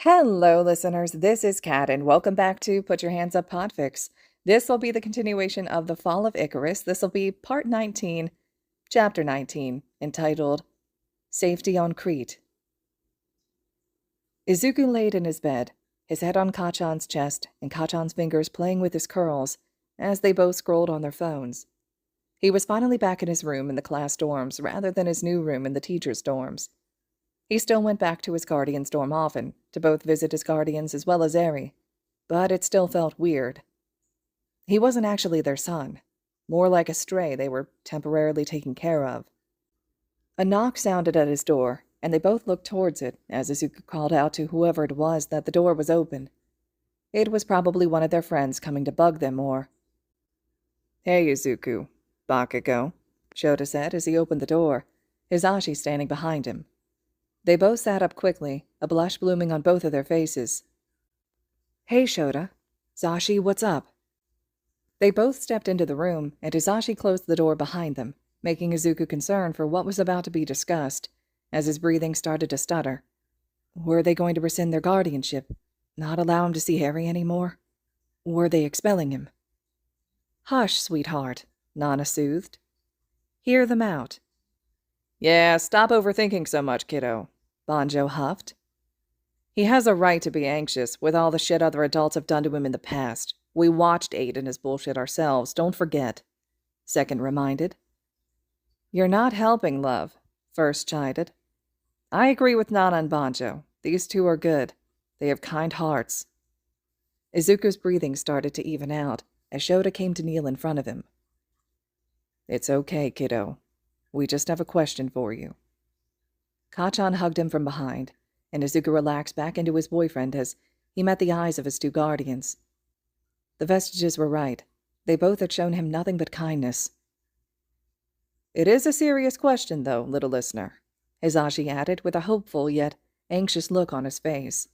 Hello, listeners. This is Kat, and welcome back to Put Your Hands Up Podfics. This will be the continuation of the Fall of Icarus. This will be Part 19, Chapter 19, entitled Safety on Crete. Izuku laid in his bed, his head on Kachan's chest and Kachan's fingers playing with his curls as they both scrolled on their phones. He was finally back in his room in the class dorms rather than his new room in the teachers' dorms. He still went back to his guardian's dorm often, to both visit his guardians as well as Eri, but it still felt weird. He wasn't actually their son, more like a stray they were temporarily taking care of. A knock sounded at his door, and they both looked towards it as Izuku called out to whoever it was that the door was open. It was probably one of their friends coming to bug them or... "Hey, Izuku, Bakugo," Shota said as he opened the door, Hisashi standing behind him. They both sat up quickly, a blush blooming on both of their faces. "Hey, Shota. Zashi, what's up?" They both stepped into the room, and Hisashi closed the door behind them, making Izuku concerned for what was about to be discussed, as his breathing started to stutter. Were they going to rescind their guardianship? Not allow him to see Harry anymore? Were they expelling him? "Hush, sweetheart," Nana soothed. "Hear them out." "Yeah, stop overthinking so much, kiddo," Banjo huffed. "He has a right to be anxious with all the shit other adults have done to him in the past. We watched Aiden his bullshit ourselves, don't forget," Second reminded. "You're not helping, love," First chided. "I agree with Nana and Banjo. These two are good. They have kind hearts." Izuku's breathing started to even out as Shota came to kneel in front of him. "It's okay, kiddo. We just have a question for you." Kachan hugged him from behind, and Izuku relaxed back into his boyfriend as he met the eyes of his two guardians. The vestiges were right. They both had shown him nothing but kindness. "It is a serious question, though, little listener," Hisashi added with a hopeful yet anxious look on his face.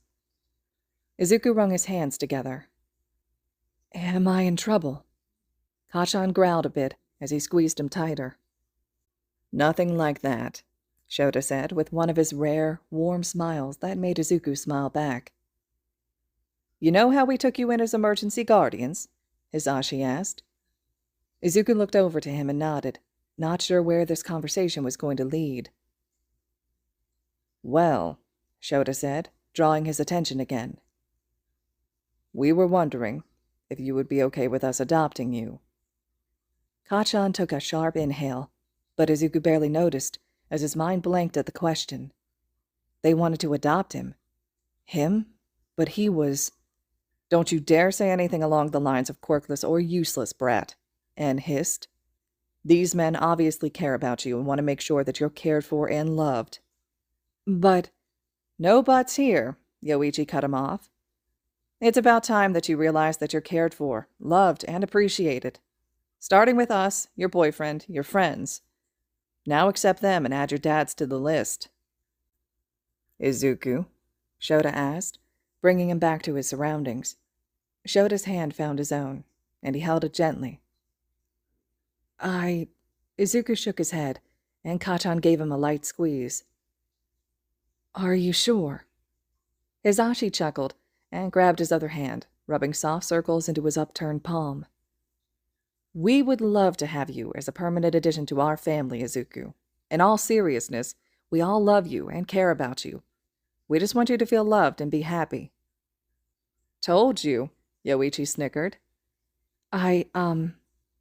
Izuku wrung his hands together. "Am I in trouble?" Kachan growled a bit as he squeezed him tighter. "Nothing like that," Shota said with one of his rare, warm smiles that made Izuku smile back. "You know how we took you in as emergency guardians?" Hisashi asked. Izuku looked over to him and nodded, not sure where this conversation was going to lead. "Well," Shota said, drawing his attention again. "We were wondering if you would be okay with us adopting you." Kachan took a sharp inhale, but Izuku barely noticed as his mind blanked at the question. They wanted to adopt him. Him? But he was... "Don't you dare say anything along the lines of quirkless or useless, brat," Anne hissed. "These men obviously care about you and want to make sure that you're cared for and loved." "But..." "No buts here," Yoichi cut him off. "It's about time that you realize that you're cared for, loved, and appreciated. Starting with us, your boyfriend, your friends. Now accept them and add your dads to the list." "Izuku?" Shota asked, bringing him back to his surroundings. Shota's hand found his own, and he held it gently. Izuku shook his head, and Kachan gave him a light squeeze. "Are you sure?" Hisashi chuckled and grabbed his other hand, rubbing soft circles into his upturned palm. "We would love to have you as a permanent addition to our family, Izuku. In all seriousness, we all love you and care about you. We just want you to feel loved and be happy." "Told you," Yoichi snickered.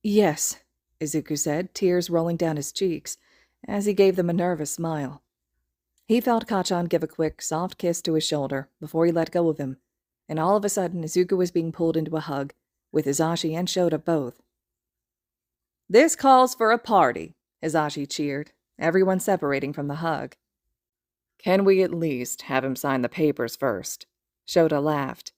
Yes," Izuku said, tears rolling down his cheeks, as he gave them a nervous smile. He felt Kachan give a quick, soft kiss to his shoulder before he let go of him, and all of a sudden Izuku was being pulled into a hug, with Hisashi and Shota both. "This calls for a party," Hisashi cheered, everyone separating from the hug. "Can we at least have him sign the papers first?" Shota laughed.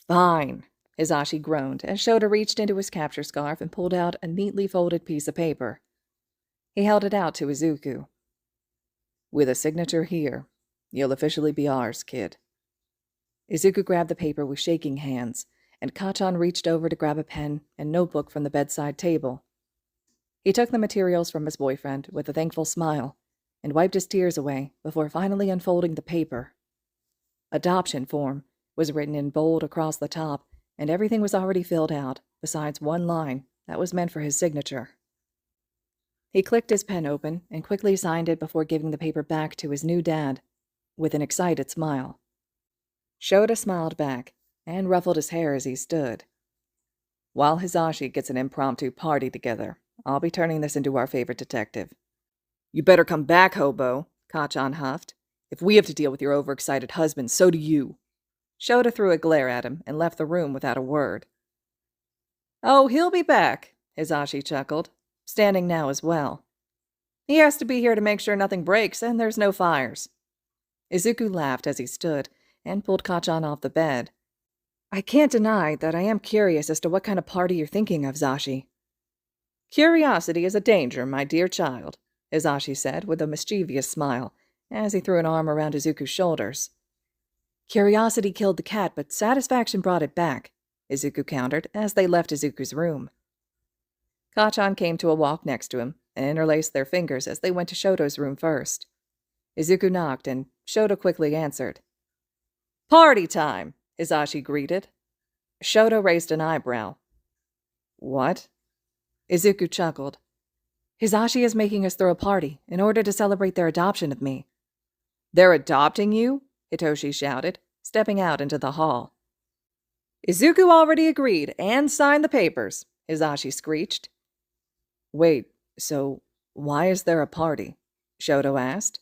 "Fine," Hisashi groaned as Shota reached into his capture scarf and pulled out a neatly folded piece of paper. He held it out to Izuku. "With a signature here, you'll officially be ours, kid." Izuku grabbed the paper with shaking hands, and Kachan reached over to grab a pen and notebook from the bedside table. He took the materials from his boyfriend with a thankful smile and wiped his tears away before finally unfolding the paper. Adoption form was written in bold across the top, and everything was already filled out, besides one line that was meant for his signature. He clicked his pen open and quickly signed it before giving the paper back to his new dad, with an excited smile. Shota smiled back and ruffled his hair as he stood. While Hisashi gets an impromptu party together, I'll be turning this into our favorite detective. You better come back, hobo, Kachan huffed. If we have to deal with your overexcited husband, so do you. Shota threw a glare at him and left the room without a word. Oh, he'll be back, Hisashi chuckled, standing now as well. He has to be here to make sure nothing breaks and there's no fires. Izuku laughed as he stood and pulled Kachan off the bed. I can't deny that I am curious as to what kind of party you're thinking of, Zashi. Curiosity is a danger, my dear child, Hisashi said with a mischievous smile as he threw an arm around Izuku's shoulders. Curiosity killed the cat, but satisfaction brought it back, Izuku countered as they left Izuku's room. Kachan came to a walk next to him and interlaced their fingers as they went to Shoto's room first. Izuku knocked, and Shota quickly answered. Party time, Hisashi greeted. Shota raised an eyebrow. What? Izuku chuckled. Hisashi is making us throw a party in order to celebrate their adoption of me. They're adopting you? Hitoshi shouted, stepping out into the hall. Izuku already agreed and signed the papers, Hisashi screeched. Wait, so why is there a party? Shoto asked.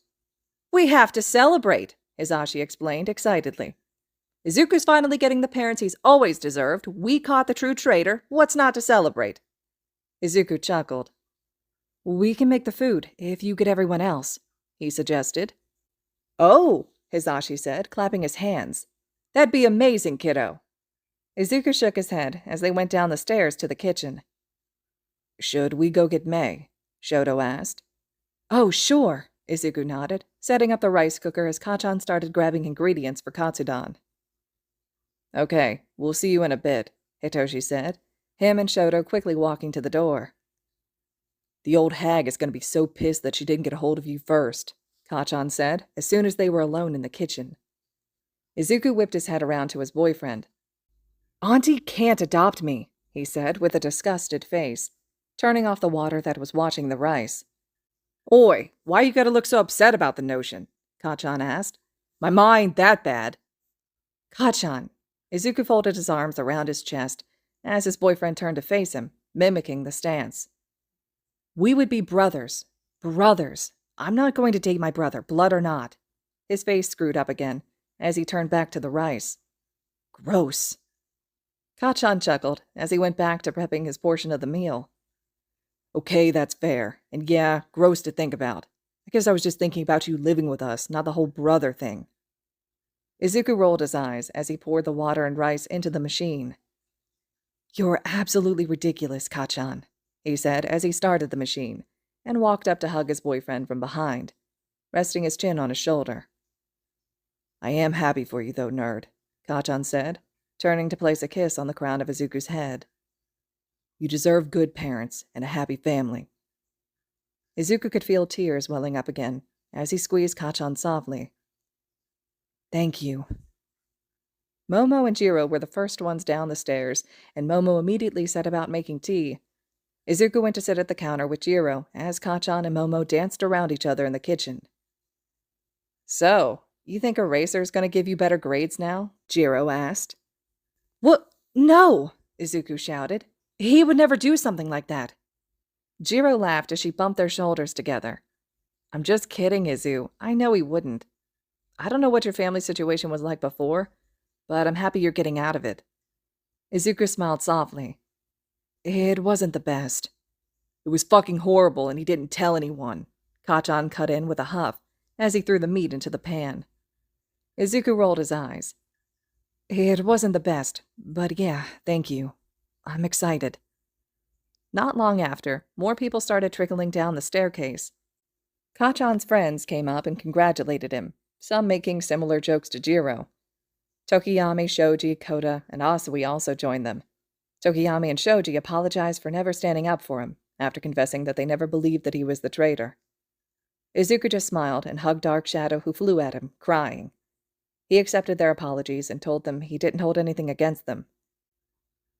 We have to celebrate, Hisashi explained excitedly. Izuku's finally getting the parents he's always deserved. We caught the true traitor. What's not to celebrate? Izuku chuckled. We can make the food if you get everyone else, he suggested. Oh, Hisashi said, clapping his hands. That'd be amazing, kiddo. Izuku shook his head as they went down the stairs to the kitchen. Should we go get Mei? Shoto asked. Oh, sure, Izuku nodded, setting up the rice cooker as Kachan started grabbing ingredients for Katsudan. Okay, we'll see you in a bit, Hitoshi said, him and Shoto quickly walking to the door. The old hag is going to be so pissed that she didn't get a hold of you first, Kachan said, as soon as they were alone in the kitchen. Izuku whipped his head around to his boyfriend. Auntie can't adopt me, he said with a disgusted face, turning off the water that was washing the rice. Oi, why you gotta look so upset about the notion? Kachan asked. My ma ain't that bad. Kachan. Izuku folded his arms around his chest as his boyfriend turned to face him, mimicking the stance. We would be brothers. Brothers. I'm not going to date my brother, blood or not. His face screwed up again as he turned back to the rice. Gross. Kachan chuckled as he went back to prepping his portion of the meal. Okay, that's fair. And yeah, gross to think about. I guess I was just thinking about you living with us, not the whole brother thing. Izuku rolled his eyes as he poured the water and rice into the machine. You're absolutely ridiculous, Kachan, he said as he started the machine and walked up to hug his boyfriend from behind, resting his chin on his shoulder. I am happy for you, though, nerd, Kachan said, turning to place a kiss on the crown of Izuku's head. You deserve good parents and a happy family. Izuku could feel tears welling up again as he squeezed Kachan softly. Thank you. Momo and Jiro were the first ones down the stairs, and Momo immediately set about making tea. Izuku went to sit at the counter with Jiro as Kachan and Momo danced around each other in the kitchen. So, you think Eraser's going to give you better grades now? Jiro asked. What? No, Izuku shouted. He would never do something like that. Jiro laughed as she bumped their shoulders together. I'm just kidding, Izu. I know he wouldn't. I don't know what your family situation was like before, but I'm happy you're getting out of it. Izuku smiled softly. It wasn't the best. It was fucking horrible and he didn't tell anyone. Kachan cut in with a huff as he threw the meat into the pan. Izuku rolled his eyes. It wasn't the best, but yeah, thank you. I'm excited. Not long after, more people started trickling down the staircase. Kachan's friends came up and congratulated him, some making similar jokes to Jiro. Tokiyami, Shoji, Kota, and Asui also joined them. Tokiyami and Shoji apologized for never standing up for him, after confessing that they never believed that he was the traitor. Izuku just smiled and hugged Dark Shadow, who flew at him, crying. He accepted their apologies and told them he didn't hold anything against them.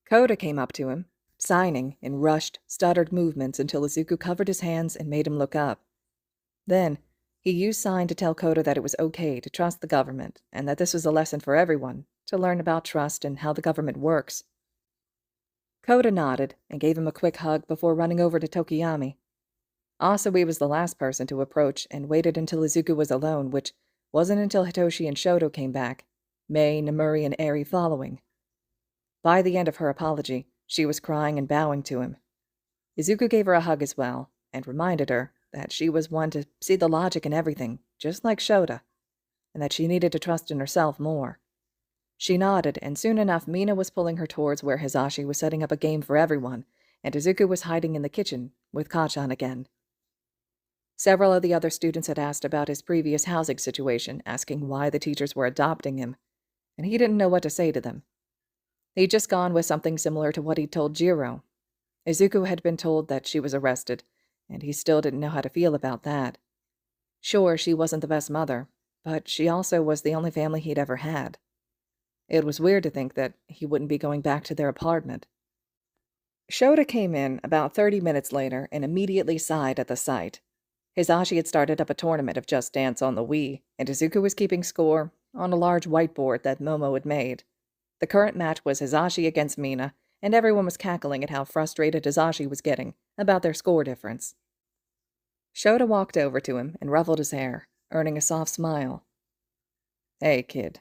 Kota came up to him, signing in rushed, stuttered movements until Izuku covered his hands and made him look up. Then, he used sign to tell Kota that it was okay to trust the government and that this was a lesson for everyone to learn about trust and how the government works. Kota nodded and gave him a quick hug before running over to Tokiyami. Asawi was the last person to approach and waited until Izuku was alone, which wasn't until Hitoshi and Shoto came back, Mei, Namuri, and Eri following. By the end of her apology, she was crying and bowing to him. Izuku gave her a hug as well, and reminded her that she was one to see the logic in everything, just like Shota, and that she needed to trust in herself more. She nodded, and soon enough Mina was pulling her towards where Hisashi was setting up a game for everyone, and Izuku was hiding in the kitchen with Kacchan again. Several of the other students had asked about his previous housing situation, asking why the teachers were adopting him, and he didn't know what to say to them. He'd just gone with something similar to what he'd told Jiro. Izuku had been told that she was arrested, and he still didn't know how to feel about that. Sure, she wasn't the best mother, but she also was the only family he'd ever had. It was weird to think that he wouldn't be going back to their apartment. Shota came in about 30 minutes later and immediately sighed at the sight. Hisashi had started up a tournament of Just Dance on the Wii, and Izuku was keeping score on a large whiteboard that Momo had made. The current match was Hisashi against Mina, and everyone was cackling at how frustrated Hisashi was getting about their score difference. Shota walked over to him and ruffled his hair, earning a soft smile. "Hey, kid.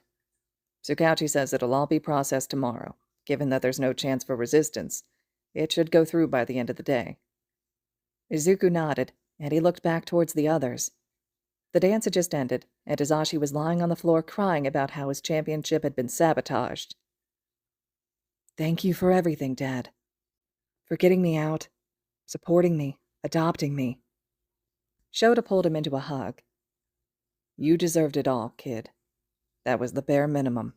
Tsukauchi says it'll all be processed tomorrow. Given that there's no chance for resistance, it should go through by the end of the day." Izuku nodded, and he looked back towards the others. The dance had just ended, and Hisashi was lying on the floor crying about how his championship had been sabotaged. "Thank you for everything, Dad. For getting me out, supporting me, adopting me." Shota pulled him into a hug. "You deserved it all, kid. That was the bare minimum."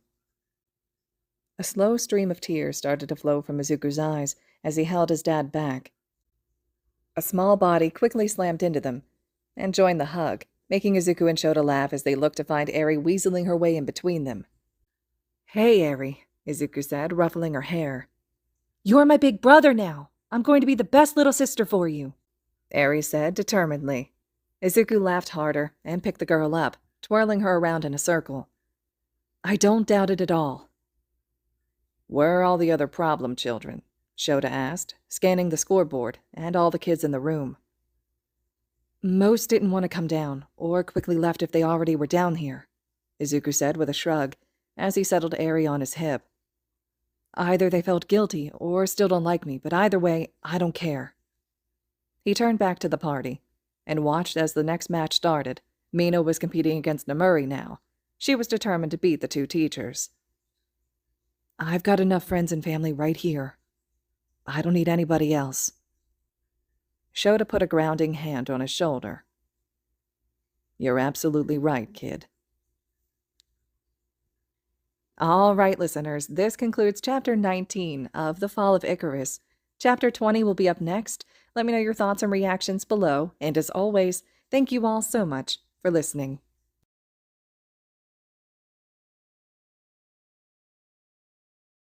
A slow stream of tears started to flow from Izuku's eyes as he held his dad back. A small body quickly slammed into them and joined the hug, making Izuku and Shota laugh as they looked to find Eri weaseling her way in between them. "Hey, Eri," Izuku said, ruffling her hair. "You're my big brother now. I'm going to be the best little sister for you," Eri said determinedly. Izuku laughed harder and picked the girl up, twirling her around in a circle. "I don't doubt it at all." "Where are all the other problem children?" Shota asked, scanning the scoreboard and all the kids in the room. "Most didn't want to come down, or quickly left if they already were down here," Izuku said with a shrug, as he settled Eri on his hip. "Either they felt guilty or still don't like me, but either way, I don't care." He turned back to the party and watched as the next match started. Mina was competing against Namuri now. She was determined to beat the two teachers. "I've got enough friends and family right here. I don't need anybody else." Shota put a grounding hand on his shoulder. "You're absolutely right, kid." All right, listeners, this concludes Chapter 19 of The Fall of Icarus. Chapter 20 will be up next. Let me know your thoughts and reactions below, and as always, thank you all so much for listening.